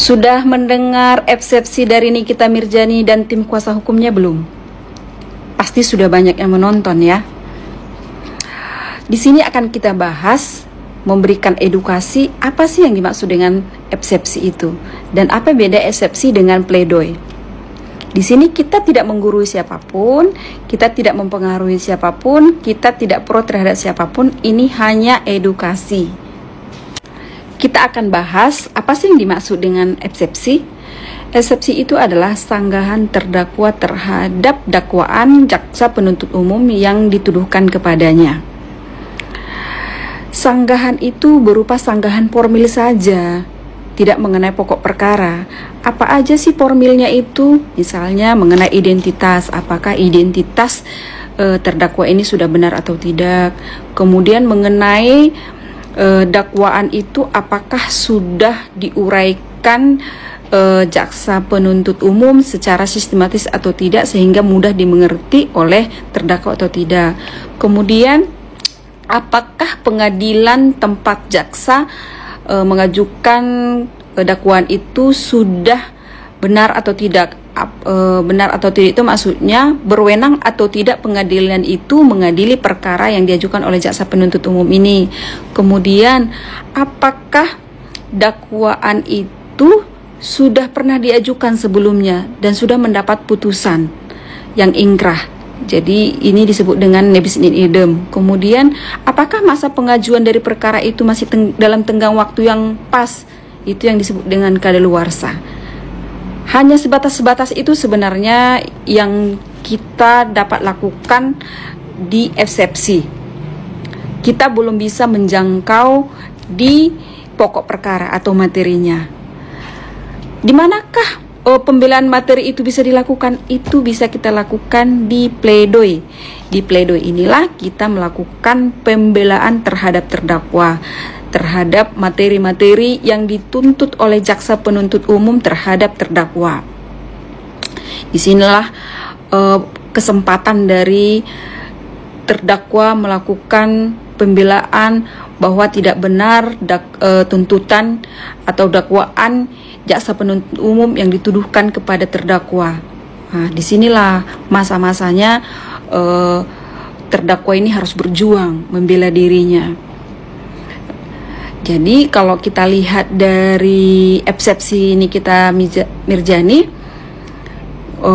Sudah mendengar eksepsi dari Nikita Mirzani dan tim kuasa hukumnya belum? Pasti sudah banyak yang menonton ya. Di sini akan kita bahas, memberikan edukasi apa sih yang dimaksud dengan eksepsi itu dan apa beda eksepsi dengan pledoi. Di sini kita tidak menggurui siapapun, kita tidak mempengaruhi siapapun, kita tidak pro terhadap siapapun, ini hanya edukasi. Kita akan bahas apa sih yang dimaksud dengan eksepsi. Eksepsi itu adalah sanggahan terdakwa terhadap dakwaan jaksa penuntut umum yang dituduhkan kepadanya. Sanggahan itu berupa sanggahan formil saja, tidak mengenai pokok perkara. Apa aja sih formilnya itu? Misalnya mengenai identitas, apakah identitas terdakwa ini sudah benar atau tidak. Kemudian mengenai dakwaan itu apakah sudah diuraikan jaksa penuntut umum secara sistematis atau tidak sehingga mudah dimengerti oleh terdakwa atau tidak. Kemudian apakah pengadilan tempat jaksa mengajukan dakwaan itu sudah benar atau tidak. Benar atau tidak itu maksudnya berwenang atau tidak pengadilan itu mengadili perkara yang diajukan oleh jaksa penuntut umum ini. Kemudian apakah dakwaan itu sudah pernah diajukan sebelumnya dan sudah mendapat putusan yang ingkrah. Jadi ini disebut dengan nebis in idem. Kemudian apakah masa pengajuan dari perkara itu masih dalam tenggang waktu yang pas? Itu yang disebut dengan kadaluarsa. Hanya sebatas itu sebenarnya yang kita dapat lakukan di eksepsi. Kita belum bisa menjangkau di pokok perkara atau materinya. Di manakah pembelaan materi itu bisa dilakukan? Itu bisa kita lakukan di pledoi. Di pledoi inilah kita melakukan pembelaan terhadap terdakwa, terhadap materi-materi yang dituntut oleh jaksa penuntut umum terhadap terdakwa. Disinilah kesempatan dari terdakwa melakukan pembelaan bahwa tidak benar tuntutan atau dakwaan jaksa penuntut umum yang dituduhkan kepada terdakwa. Nah, disinilah masa-masanya terdakwa ini harus berjuang membela dirinya. Jadi kalau kita lihat dari eksepsi Nikita Mirzani,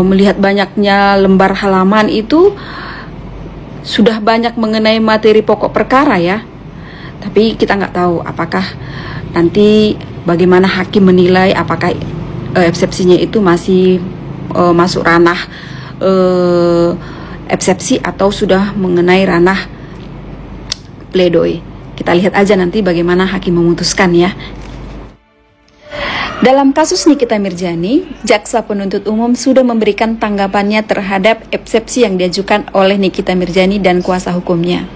melihat banyaknya lembar halaman itu sudah banyak mengenai materi pokok perkara ya. Tapi kita nggak tahu apakah nanti bagaimana hakim menilai apakah eksepsinya itu masih masuk ranah eksepsi atau sudah mengenai ranah pledoi. Kita lihat aja nanti bagaimana hakim memutuskan ya. Dalam kasus Nikita Mirzani, jaksa penuntut umum sudah memberikan tanggapannya terhadap eksepsi yang diajukan oleh Nikita Mirzani dan kuasa hukumnya.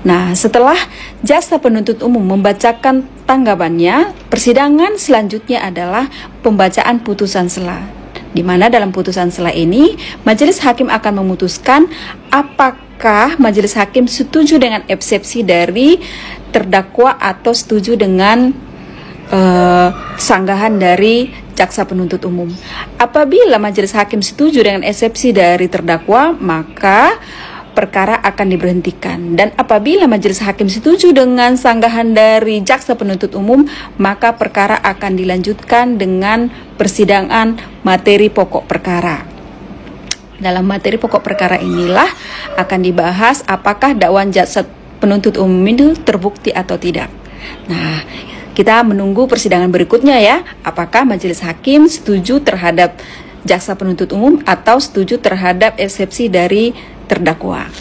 Nah, setelah jaksa penuntut umum membacakan tanggapannya, persidangan selanjutnya adalah pembacaan putusan sela. Di mana dalam putusan sela ini, majelis hakim akan memutuskan apakah majelis hakim setuju dengan eksepsi dari terdakwa atau setuju dengan sanggahan dari jaksa penuntut umum. Apabila majelis hakim setuju dengan eksepsi dari terdakwa, maka perkara akan diberhentikan. Dan apabila majelis hakim setuju dengan sanggahan dari jaksa penuntut umum, maka perkara akan dilanjutkan dengan persidangan materi pokok perkara. Dalam materi pokok perkara inilah akan dibahas apakah dakwaan jaksa penuntut umum itu terbukti atau tidak. Nah, kita menunggu persidangan berikutnya ya, apakah majelis hakim setuju terhadap jaksa penuntut umum atau setuju terhadap eksepsi dari terdakwa.